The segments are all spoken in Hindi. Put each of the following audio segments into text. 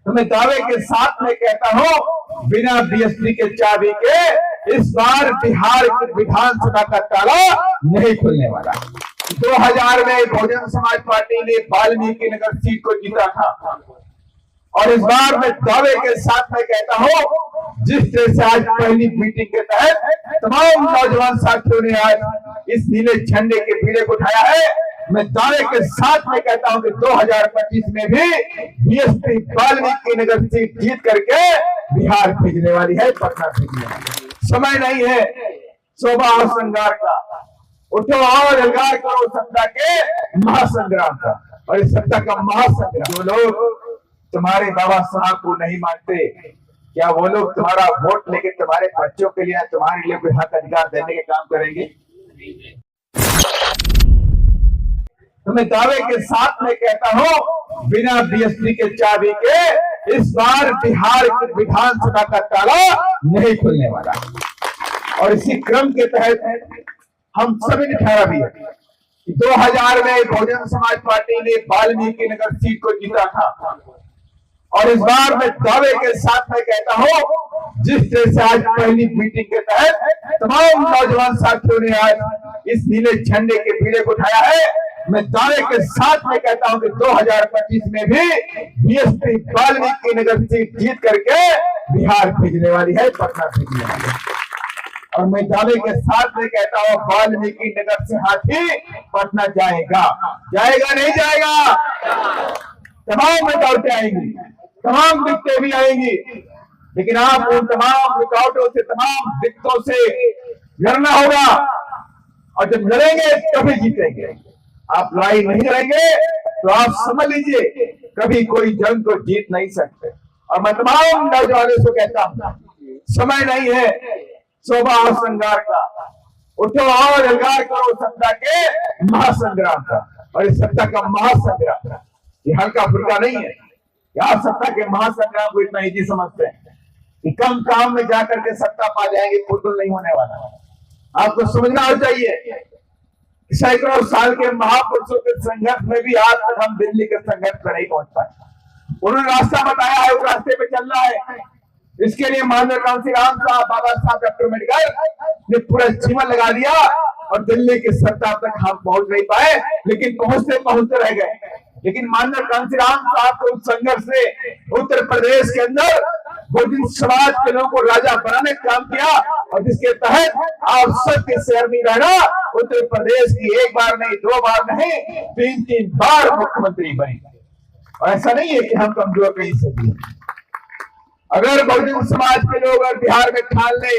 तो मैं दावे के साथ में कहता हूं, बिना बीएसपी के चाबी के इस बार बिहार की विधानसभा का ताला नहीं खुलने वाला। 2000 में बहुजन समाज पार्टी ने वाल्मीकि नगर सीट को जीता था और इस बार मैं दावे के साथ में कहता हूं, जिस तरह से आज पहली मीटिंग के तहत तमाम नौजवान साथियों ने आज इस नीले झंडे के पीड़े को उठाया है, मैं दावे के साथ में कहता हूं कि 2025 में भी बीएसपी वाल्मीकि नगर सीट जीत करके बिहार भेजने वाली है, पटना भेजने वाली है। समय नहीं है शोभा और श्रृंगार का, उठो और एल्गार करो सत्ता के महासंग्राम का। और इस सत्ता का महासंग्राम, जो लोग तुम्हारे बाबा साहब को नहीं मानते, क्या वो लोग तुम्हारा वोट लेके तुम्हारे बच्चों के लिए, तुम्हारे लिए कोई हक अधिकार देने के काम करेंगे? तो मैं दावे के साथ में कहता हूं, बिना बीएसपी के चाबी के इस बार बिहार की विधानसभा का ताला नहीं खुलने वाला। और इसी क्रम के तहत हम सभी ने ठहरा भी है कि 2000 में बहुजन समाज पार्टी ने वाल्मीकि नगर सीट को जीता था और इस बार मैं दावे के साथ में कहता हूं, जिस तरह से आज पहली मीटिंग के तहत तमाम नौजवान साथियों ने आज इस नीले झंडे के पीड़े को उठाया है, मैं दावे के साथ में कहता हूं कि 2025 में भी बीएसपी वाल्मीकि नगर सीट जीत करके बिहार भेजने वाली है, पटना भेजने वाली है। और मैं दावे के साथ में कहता हूं, वाल्मीकि नगर से हाथी पटना जाएगा, जाएगा नहीं जाएगा? तमाम रुकावटें आएंगी, तमाम दिक्कतें भी आएंगी, लेकिन आप उन तमाम रुकावटों से, तमाम दिक्कतों से लड़ना होगा और जब लड़ेंगे तभी जीतेंगे। आप लड़ाई नहीं लड़ेंगे तो आप समझ लीजिए कभी कोई जंग को जीत नहीं सकते। और मैं तमाम नौजवानों से कहता हूं, समय नहीं है शोभा और श्रृंगार का, उठो और एल्गार करो सत्ता के महासंग्राम का। और इस सत्ता का महासंग्राम ये हल्का फुल्का नहीं है। आप सत्ता के महासंग्राम को इतना इजी समझते हैं कि कम काम में जाकर के सत्ता पा जाएंगे, बिल्कुल नहीं होने वाला। आपको समझना हो चाहिए सैकड़ों साल के महापुरुषों के संघर्ष में भी आज तक हम दिल्ली के संघर्ष पर नहीं पहुंच पाए। उन्होंने रास्ता बताया है, उस रास्ते पे चलना है। इसके लिए माननीय कांसीराम साहब, बाबा साहब डॉक्टर अम्बेडकर ने पूरा जीवन लगा दिया और दिल्ली की सत्ता तक हम पहुंच नहीं पाए, लेकिन पहुंचते पहुंचते रह गए। लेकिन माननीय कांसीराम साहब को उस संघर्ष से उत्तर प्रदेश के अंदर बहुजन समाज के लोगों को राजा बनाने का काम किया और जिसके तहत आप सबके शहर में रहना उत्तर प्रदेश की एक बार नहीं, दो बार नहीं, 3-3 बार मुख्यमंत्री बने। और ऐसा नहीं है कि हम कमजोर कहीं से भी। अगर बहुजन समाज के लोग अगर बिहार में ठान ले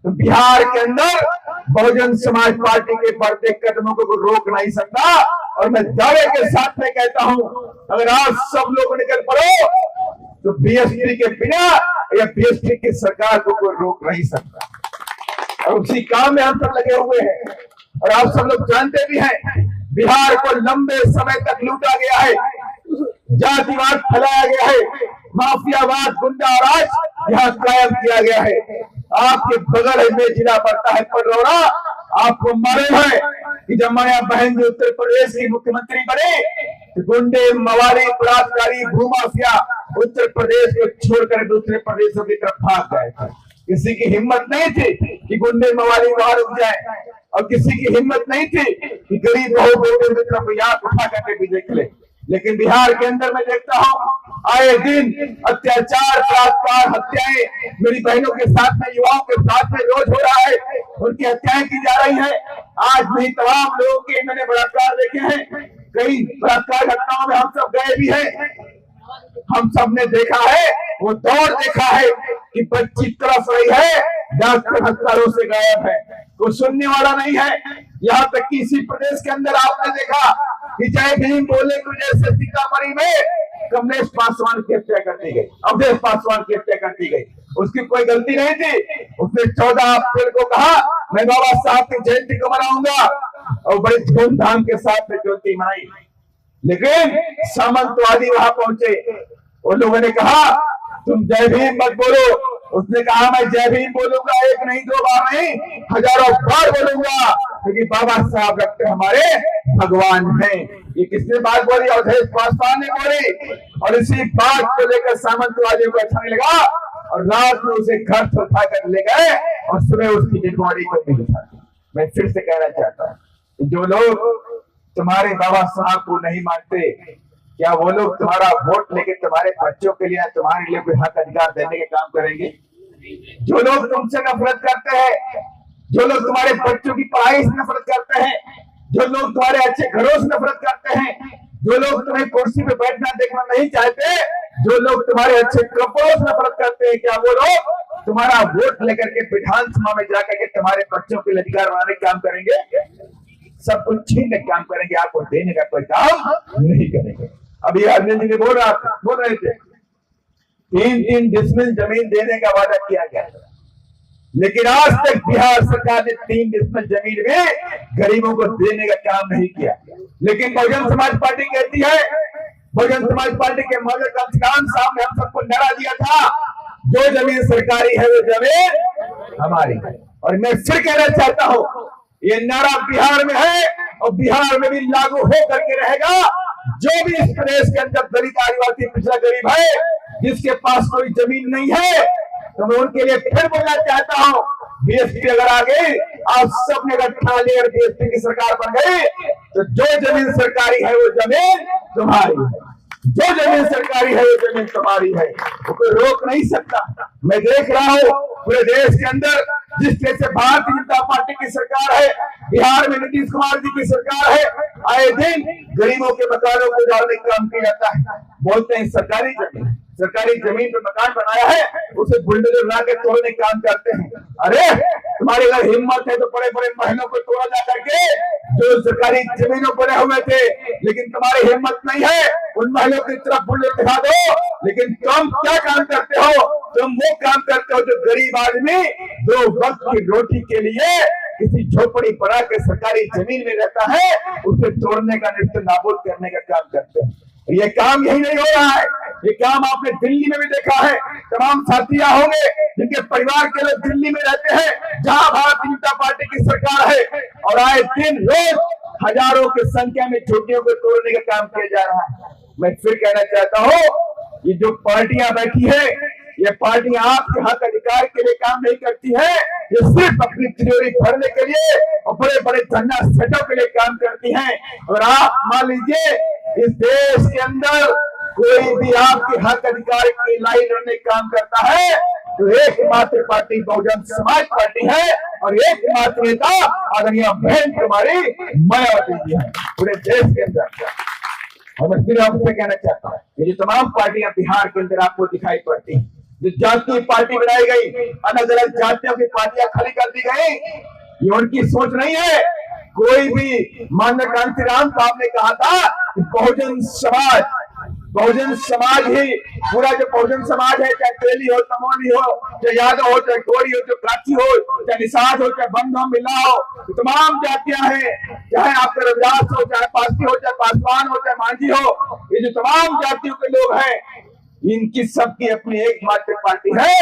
तो बिहार के अंदर बहुजन समाज पार्टी के बढ़ते कदमों को रोक नहीं सकता। और मैं दावे के साथ में कहता हूं, अगर आज सब लोग निकल पड़ो तो बीएसपी के बिना या बीएसपी की सरकार को कोई रोक नहीं सकता। और उसी काम में हम सब लगे हुए हैं। और आप सब लोग जानते भी हैं, बिहार को लंबे समय तक लूटा गया है, जातिवाद फैलाया गया है, माफियावाद, गुंडा राज यहाँ कायम किया गया है। आपके बगल में जिला पड़ता है पडरौरा। आपको मालूम है कि जब माया बहन जी उत्तर प्रदेश की मुख्यमंत्री बने तो गुंडे, मवाली, बलात्कारी, भूमाफिया उत्तर प्रदेश को छोड़कर दूसरे प्रदेशों की तरफ भाग गए थे। किसी की हिम्मत नहीं थी कि गुंडे मवाली वहां रुक जाए और किसी की हिम्मत नहीं थी कि गरीब बहू बेटे की तरफ याद उठा करके भी देख ले। लेकिन बिहार के अंदर मैं देखता हूँ आए दिन अत्याचार, बलात्कार, हत्याएं मेरी बहनों के साथ में, युवाओं के साथ में रोज हो रहा है। उनकी हत्याएं की जा रही है। आज नहीं तमाम लोगों के मैंने बलात्कार देखे हैं, कई बलात्कार घटनाओं में हम सब गए भी हैं। हम सब ने देखा है, वो दौर देखा है कि बच्ची तरफ रही है, डॉक्टर अस्पतालों से गायब है, कोई सुनने वाला नहीं है। यहाँ तक कि इसी प्रदेश के अंदर आपने देखा कि जय भीम बोले की वजह से सीतामढ़ी में कमलेश पासवान की हत्या कर दी गई, अवधेश पासवान की हत्या कर दी गई। उसकी कोई गलती नहीं थी। उसने 14 अप्रैल को कहा मैं बाबा साहब की जयंती को मनाऊंगा और बड़ी धूमधाम के साथ जयंती मनाई। लेकिन सामंतवादी वहां पहुंचे, उन लोगों ने कहा तुम जय भीम मत बोलो, उसने कहा मैं जय भीम बोलूंगा, एक नहीं दो बार नहीं, हजारों बार बोलूंगा, क्योंकि बाबा साहब डॉक्टर हमारे भगवान हैं। ये किसने बात बोली? अवधेश पासवान ने बोली। और इसी बात को लेकर सामंतवादियों को अच्छा नहीं लगा और रात में उसे घर से उठाकर ले गए और सुबह उसकी डेड बॉडी को नहीं उठा। मैं फिर से कहना चाहता हूँ, जो लोग तुम्हारे बाबा साहब को नहीं मानते, क्या वो लोग तुम्हारा वोट लेके तुम्हारे बच्चों के लिए, तुम्हारे लिए कोई हक अधिकार देने के काम करेंगे? जो लोग तुमसे नफरत करते हैं, जो लोग तुम्हारे बच्चों की पढ़ाई से नफरत करते हैं, जो लोग तुम्हारे अच्छे घरों से नफरत करते हैं, जो लोग तुम्हें कुर्सी पे बैठना देखना नहीं चाहते, जो लोग तुम्हारे अच्छे कपड़ों से नफरत करते हैं, क्या वो लोग तुम्हारा वोट लेकर के विधानसभा में जाकर के तुम्हारे बच्चों के लिए अधिकार बनाने का काम करेंगे? सब कुछ छीनने का काम करेंगे, आपको देने का कोई काम नहीं करेंगे। अभी अरविंद जी ने बोल रहे थे 3-3 डिसमिल जमीन देने का वादा किया गया, लेकिन आज तक बिहार सरकार ने 3 डिसमिल जमीन में गरीबों को देने का काम नहीं किया। लेकिन बहुजन समाज पार्टी कहती है, बहुजन समाज पार्टी के मौजूद कांशीराम साहब ने हम सबको नारा दिया था, जो जमीन सरकारी है वो जमीन हमारी है। और मैं फिर कहना चाहता हूँ, ये नारा बिहार में है और बिहार में भी लागू हो करके रहेगा। जो भी इस प्रदेश के अंदर दलित, आदिवासी, पिछड़ा गरीब है, जिसके पास कोई जमीन नहीं है, तो मैं उनके लिए फिर बोलना चाहता हूँ, बीएसपी अगर आ गई, आप सबने अगर ठान लिया, बीएसपी की सरकार बन गई, तो जो जमीन सरकारी है वो जमीन तुम्हारी है। जो जमीन सरकारी है वो जमीन तुम्हारी है, वो कोई रोक नहीं सकता। मैं देख रहा हूँ पूरे देश के अंदर जिस तरह से भारतीय जनता पार्टी की सरकार है, बिहार में नीतीश कुमार जी की सरकार है, आए दिन गरीबों के मकानों को उजाड़ने का काम किया जाता है। बोलते हैं सरकारी जमीन पे मकान बनाया है, उसे बुलडोजर ला के तोड़ने का काम करते हैं। अरे तुम्हारी अगर हिम्मत है तो बड़े बड़े महलों को तोड़ा जा करके जो सरकारी जमीनों बने हुए थे, लेकिन तुम्हारी हिम्मत नहीं है उन महलों की तरफ बुलडोजर दिखा दो। लेकिन तुम क्या काम करते हो? तुम वो काम करते हो जो गरीब आदमी 2 वक्त की रोटी के लिए किसी झोपड़ी बना के सरकारी जमीन में रहता है, उसे तोड़ने का, निश्चित नाबूद करने का काम करते हैं। ये काम यही नहीं हो रहा है, ये काम आपने दिल्ली में भी देखा है। तमाम साथियां होंगे जिनके परिवार के लोग दिल्ली में रहते हैं, जहां भारतीय जनता पार्टी की सरकार है, और आए दिन रोज हजारों की संख्या में झोपड़ियों को तोड़ने का काम किया जा रहा है। मैं फिर कहना चाहता हूँ, ये जो पार्टियां बैठी है, ये पार्टियां आपके हक अधिकार के लिए काम नहीं करती है, ये सिर्फ अपनी तिजोरी भरने के लिए और बड़े बड़े धन्ना सेटों के लिए काम करती हैं। और आप मान लीजिए, इस देश के अंदर कोई भी आपके हक अधिकार की लड़ाई लड़ने का काम करता है तो एकमात्र पार्टी बहुजन समाज पार्टी है, और एकमात्र नेता आदरणीय बहन कुमारी मायावती जी है पूरे देश के अंदर। और मैं फिर आपसे कहना चाहता हूँ, ये जो तमाम पार्टियां बिहार के अंदर आपको दिखाई पड़ती हैं, जो जातीय पार्टी बनाई गई, अलग अलग जातियों की पार्टियां खड़ी कर दी गई, ये उनकी सोच नहीं है। कोई भी माननीय कांशीराम साहब ने कहा था कि बहुजन समाज ही पूरा, जो बहुजन समाज है, चाहे तेली हो, तमोली हो, चाहे यादव हो, चाहे गोरी हो, चाहे प्राची हो, चाहे निषाद हो, चाहे बंध हो, मिला हो, तो तमाम जातियां हैं, चाहे आपका रविदास हो, चाहे पासी हो, चाहे पासवान हो, चाहे मांझी हो, ये जो तमाम जातियों के लोग हैं, इनकी सबकी अपनी एकमात्र पार्टी है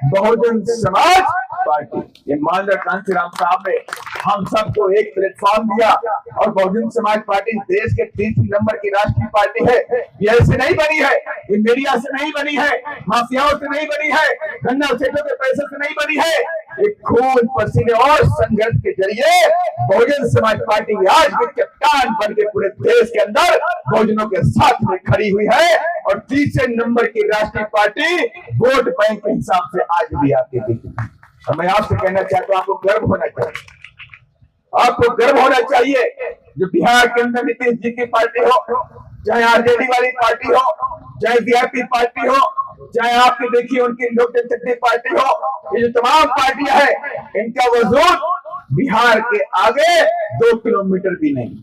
बहुजन समाज पार्टी। ये माननीय कांशीराम साहब ने हम सबको एक प्लेटफॉर्म दिया, और बहुजन समाज पार्टी देश के 3 नंबर की राष्ट्रीय पार्टी है। ये ऐसे नहीं बनी है, ये मीडिया से नहीं बनी है, माफियाओं से नहीं बनी है, गन्ना सेठों के पैसे से नहीं बनी है, एक खून पसीने और संघर्ष के जरिए बहुजन समाज पार्टी आज भी चट्टान बन के पूरे देश के अंदर बहुजनों के साथ में खड़ी हुई है, और 3 नंबर की राष्ट्रीय पार्टी वोट बैंक के हिसाब से आज भी आपके बीच है। और मैं आपसे कहना चाहता हूँ, आपको गर्व होना चाहिए, आपको गर्व होना चाहिए। जो बिहार के अंदर नीतीश जी की पार्टी हो, चाहे आरजेडी वाली पार्टी हो, चाहे वीआईपी पार्टी हो, चाहे आपकी देखिए उनकी लोक जनशक्ति पार्टी हो, ये जो तमाम पार्टियां हैं, इनका वजूद बिहार के आगे 2 किलोमीटर भी नहीं।